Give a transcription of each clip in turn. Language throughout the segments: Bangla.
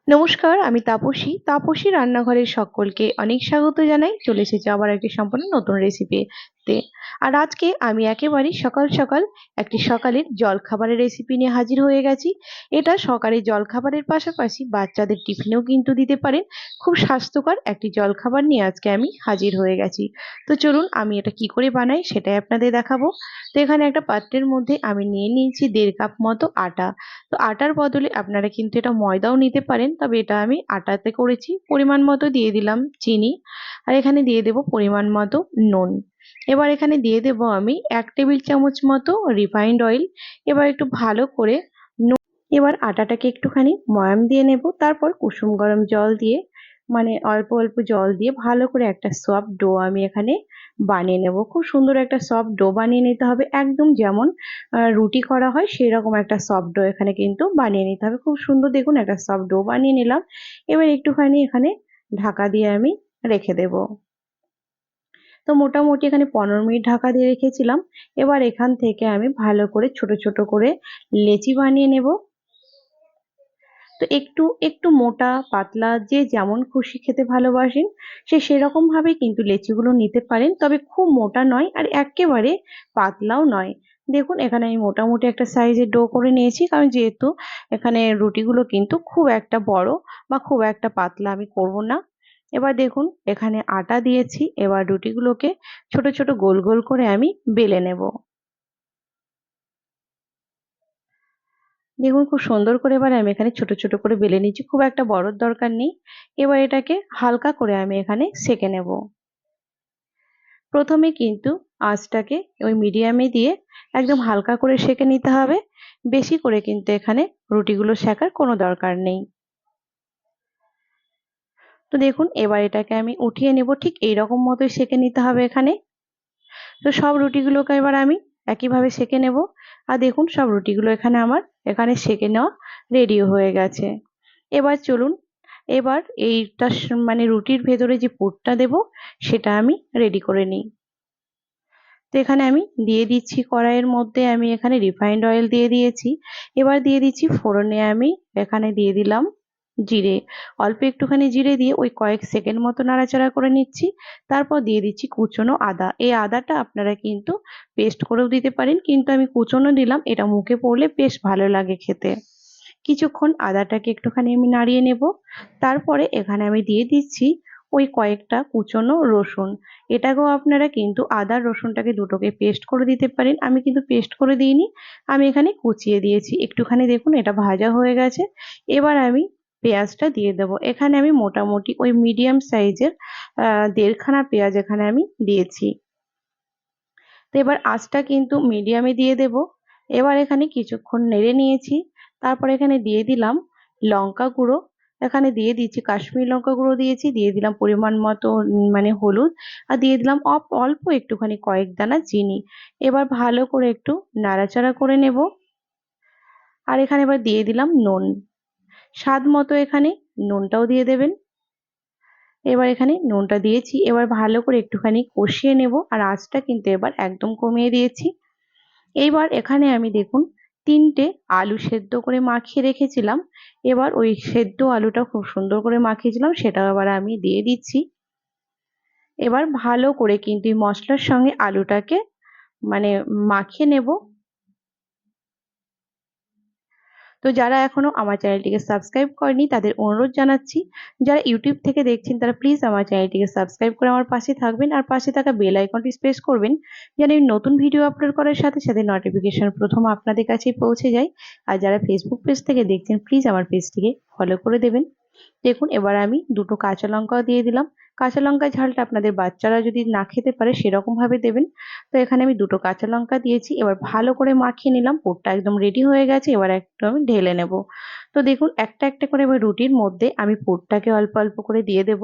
নমস্কার, আমি তাপসী রান্নাঘরের সকলকে অনেক স্বাগত জানাই। চলে এসেছি আবার একটি সম্পূর্ণ নতুন রেসিপিতে। আর আজকে আমি একেবারেই সকাল সকাল একটি সকালের জলখাবারের রেসিপি নিয়ে হাজির হয়ে গেছি। এটা সকালের জলখাবারের পাশাপাশি বাচ্চাদের টিফিনেও কিন্তু দিতে পারেন। খুব স্বাস্থ্যকর একটি জলখাবার নিয়ে আজকে আমি হাজির হয়ে গেছি। তো চলুন আমি এটা কি করে বানাই সেটাই আপনাদের দেখাবো। তো এখানে একটা পাত্রের মধ্যে আমি নিয়ে নিয়েছি 1.5 কাপ মতো আটা। তো আটার বদলে আপনারা কিন্তু এটা ময়দাও নিতে পারেন, তবে এটা আমি আটাতে করেছি। পরিমাণ মতো দিয়ে দিলাম চিনি, আর এখানে দিয়ে দেব পরিমাণ মতো নুন। এবার এখানে দিয়ে দেব আমি 1 টেবিল চামচ মতো রিফাইন্ড অয়েল। এবার একটু ভালো করে এবার আটাটাকে একটুখানি ময়াম দিয়ে নেব, তারপর কুসুম গরম জল দিয়ে, মানে অল্প অল্প জল দিয়ে ভালো করে একটা সফট ডো আমি এখানে বানিয়ে নেব। খুব সুন্দর একটা সফট ডো বানিয়ে নিতে হবে, একদম যেমন রুটি করা হয় সেই রকম একটা সফট ডো এখানে কিন্তু বানিয়ে নিতে হবে। খুব সুন্দর দেখুন একটা সফট ডো বানিয়ে নিলাম। এবার একটুখানি এখানে ঢাকা দিয়ে আমি রেখে দেব। তো মোটামুটি এখানে 15 মিনিট ঢাকা দিয়ে রেখেছিলাম। এবার এখান থেকে আমি ভালো করে ছোট ছোট করে লেচি বানিয়ে নেব। তো একটু একটু মোটা পাতলা যে যেমন খুশি খেতে ভালোবাসেন সে সেরকম ভাবে কিন্তু লেচিগুলো নিতে পারেন, তবে খুব মোটা নয় আর একেবারে পাতলাও নয়। দেখুন এখানে আমি মোটামুটি একটা সাইজের ডো করে নিয়েছি, কারণ যেহেতু এখানে রুটিগুলো কিন্তু খুব একটা বড় বা খুব একটা পাতলা আমি করব না। এবার দেখুন এখানে আটা দিয়েছি, এবার রুটিগুলোকে ছোট ছোট গোল গোল করে আমি বেলে নেব। দেখুন খুব সুন্দর করে এবার আমি এখানে ছোট ছোট করে বেলে নিচ্ছি, খুব একটা বড়র দরকার নেই। এবার এটাকে হালকা করে আমি এখানে সেঁকে নেব। প্রথমে কিন্তু আঁচটাকে ওই মিডিয়ামে দিয়ে একদম হালকা করে সেঁকে নিতে হবে। বেশি করে কিন্তু এখানে রুটিগুলো সেঁকার কোনো দরকার নেই। তো দেখুন এবার এটাকে আমি উঠিয়ে নেব, ঠিক এইরকম মতোই সেঁকে নিতে হবে এখানে। তো সব রুটিগুলোকে এবার আমি একইভাবে সেঁকে নেব। আর দেখুন সব রুটিগুলো এখানে আমার এখানে সেঁকে নেওয়া রেডি হয়ে গেছে। এবার চলুন, এবার এইটা মানে রুটির ভেতরে যে পুরটা দেব সেটা আমি রেডি করে নিই। তো এখানে আমি দিয়ে দিচ্ছি কড়াইয়ের মধ্যে, আমি এখানে রিফাইন্ড অয়েল দিয়ে দিয়েছি। এবার দিয়ে দিচ্ছি ফোড়নে আমি এখানে দিয়ে দিলাম জিরে। অল্প একটুখানি জিরে দিয়ে ওই কয়েক সেকেন্ড মতো নাড়াচাড়া করে নিচ্ছি। তারপর দিয়ে দিচ্ছি কুচনো আদা। এই আদাটা আপনারা কিন্তু পেস্ট করেও দিতে পারেন, কিন্তু আমি কুচনো দিলাম, এটা মুখে পড়লে বেশ ভালো লাগে খেতে। কিছুক্ষণ আদাটাকে একটুখানি আমি নাড়িয়ে নেব। তারপরে এখানে আমি দিয়ে দিচ্ছি ওই কয়েকটা কুচনো রসুন। এটাকেও আপনারা কিন্তু আদা রসুনটাকে দুটোকে পেস্ট করে দিতে পারেন, আমি কিন্তু পেস্ট করে দিইনি, আমি এখানে কুচিয়ে দিয়েছি। একটুখানি দেখুন এটা ভাজা হয়ে গেছে। এবার আমি পেঁয়াজটা দিয়ে দেব। এখানে আমি মোটামুটি ওই মিডিয়াম সাইজের 1.5 খানা পেঁয়াজ এখানে আমি দিয়েছি। তো এবার আঁচটা কিন্তু মিডিয়ামে দিয়ে দেব। এবার এখানে কিছুক্ষণ নেড়ে নিয়েছি। তারপর এখানে দিয়ে দিলাম লঙ্কা গুঁড়ো। এখানে দিয়ে দিচ্ছি কাশ্মীরি লঙ্কা গুঁড়ো দিয়েছি, দিয়ে দিলাম পরিমাণ মতো মানে হলুদ, আর দিয়ে দিলাম অল্প একটুখানি কয়েক দানা চিনি। এবার ভালো করে একটু নাড়াচাড়া করে নেব। আর এখানে এবার দিয়ে দিলাম নুন, স্বাদ মতো এখানে নুনটাও দিয়ে দেবেন। এবার এখানে নুনটা দিয়েছি, এবার ভালো করে একটুখানি কষিয়ে নেব, আর আঁচটা কিন্তু এবার একদম কমিয়ে দিয়েছি। এইবার এখানে আমি দেখুন 3টে আলু সেদ্ধ করে মাখিয়ে রেখেছিলাম। এবার ওই সেদ্ধ আলুটা খুব সুন্দর করে মাখিয়েছিলাম সেটাও এবার আমি দিয়ে দিচ্ছি। এবার ভালো করে কিন্তু এই মশলার সঙ্গে আলুটাকে মানে মাখিয়ে নেব। তো যারা এখনো আমার চ্যানেলটিকে সাবস্ক্রাইব করেনি তাদের অনুরোধ জানাচ্ছি, যারা ইউটিউব থেকে দেখছেন তারা প্লিজ আমার চ্যানেলটিকে সাবস্ক্রাইব করে আমার পাশে থাকবেন, আর পাশে থাকা বেল আইকনটি প্রেস করবেন যেন আমি নতুন ভিডিও আপলোড করার সাথে সাথে নোটিফিকেশন প্রথম আপনাদের কাছে পৌঁছে যায়। আর যারা ফেসবুক পেজ থেকে দেখছেন প্লিজ আমার পেজটিকে ফলো করে দেবেন। দেখুন এবার আমি দুটো কাঁচা লঙ্কাও দিয়ে দিলাম। কাঁচা লঙ্কার ঝালটা আপনাদের বাচ্চারা যদি না খেতে পারে সেরকম ভাবে দেবেন। তো এখানে আমি দুটো কাঁচা লঙ্কা দিয়েছি, এবার ভালো করে মাখিয়ে নিলাম। পুরটা একদম রেডি হয়ে গেছে, এবার একটু আমি ঢেলে নেব। তো দেখুন একটা একটা করে এবার রুটির মধ্যে আমি পুরটাকে অল্প অল্প করে দিয়ে দেব।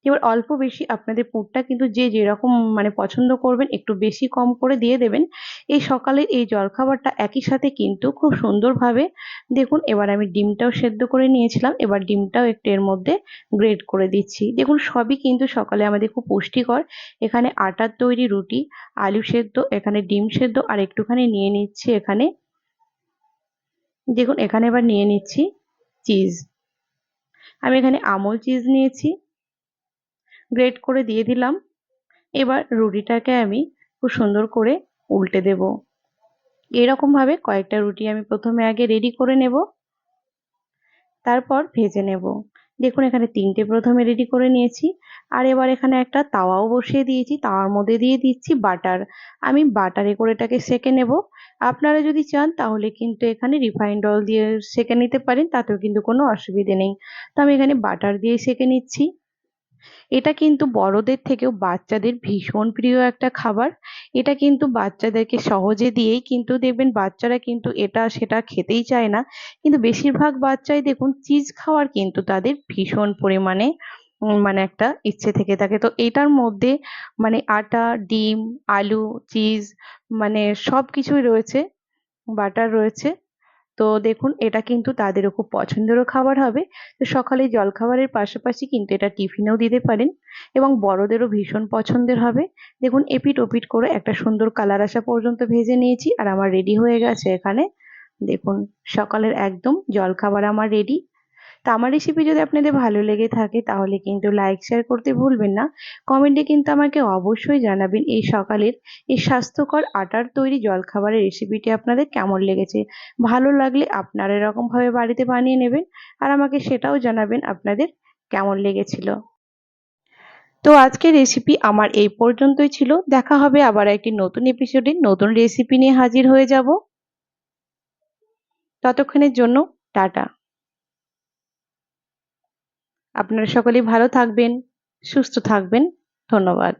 এবার অল্প বেশি আপনাদের পুরটা কিন্তু যে যেরকম মানে পছন্দ করবেন একটু বেশি কম করে দিয়ে দেবেন। এই সকালে এই জলখাবারটা একই সাথে কিন্তু খুব সুন্দরভাবে, দেখুন এবার আমি ডিমটাও সেদ্ধ করে নিয়েছিলাম, এবার ডিমটাও একটু এর মধ্যে গ্রেট করে দিচ্ছি। দেখুন সবই কিন্তু সকালে আমাদের খুব পুষ্টিকর। এখানে আটার তৈরি রুটি, আলু সেদ্ধ, এখানে ডিম সেদ্ধ, আর একটুখানি নিয়ে নিচ্ছি এখানে, দেখুন এখানে এবার নিয়ে নিচ্ছি চিজ। আমি এখানে আমুল চিজ নিয়েছি, গ্রেট করে দিয়ে দিলাম। এবার রুটিটাকে আমি খুব সুন্দর করে উল্টে দেব। এরকম ভাবে কয়েকটা রুটি আমি প্রথমে আগে রেডি করে নেব, তারপর ভেজে নেব। দেখুন এখানে 3টে প্রথমে রেডি করে নিয়েছি। আর এবার এখানে একটা তাওয়াও বসিয়ে দিয়েছি, তাওয়ার মধ্যে দিয়ে দিচ্ছি বাটার। আমি বাটারে করে এটাকে সেঁকে নেব। আপনারা যদি চান তাহলে কিন্তু এখানে রিফাইন্ড অয়েল দিয়ে সেঁকে নিতে পারেন, তাতেও কিন্তু কোনো অসুবিধে নেই। তো আমি এখানে বাটার দিয়ে সেঁকে নিচ্ছি। এটা কিন্তু বড়দের থেকেও বাচ্চাদের ভীষণ প্রিয় একটা খাবার। এটা কিন্তু বাচ্চাদেরকে সহজে দিয়েই কিন্তু দেখবেন বাচ্চারা কিন্তু এটা সেটা খেতেই চায় না। কিন্তু বেশিরভাগ বাচ্চাই দেখুন চিজ খাওয়ার কিন্তু তাদের ভীষণ পরিমাণে মানে একটা ইচ্ছে থেকে থাকে। তো এটার মধ্যে মানে আটা, ডিম, আলু, চিজ মানে সবকিছুই রয়েছে, বাটার রয়েছে। তো দেখুন এটা কিন্তু তাদেরও খুব পছন্দেরও খাবার হবে। তো সকালে জলখাবারের পাশাপাশি কিন্তু এটা টিফিনেও দিতে পারেন এবং বড়দেরও ভীষণ পছন্দের হবে। দেখুন এপিঠ ওপিঠ করে একটা সুন্দর কালার আসা পর্যন্ত ভেজে নিয়েছি আর আমার রেডি হয়ে গেছে এখানে। দেখুন সকালের একদম জলখাবার আমার রেডি। তো আমার রেসিপি যদি আপনাদের ভালো লেগে থাকে তাহলে কিন্তু লাইক শেয়ার করতে ভুলবেন না। কমেন্টে কিন্তু আমাকে অবশ্যই জানাবেন এই সকালের এই স্বাস্থ্যকর আটার তৈরি জলখাবারের রেসিপিটি আপনাদের কেমন লেগেছে। ভালো লাগলে আপনারা এরকমভাবে বাড়িতে বানিয়ে নেবেন আর আমাকে সেটাও জানাবেন আপনাদের কেমন লেগেছিল। তো আজকের রেসিপি আমার এই পর্যন্তই ছিল। দেখা হবে আবার একটি নতুন এপিসোডে নতুন রেসিপি নিয়ে হাজির হয়ে যাব। ততক্ষণের জন্য টাটা। আপনারা সকলেই ভালো থাকবেন, সুস্থ থাকবেন। ধন্যবাদ।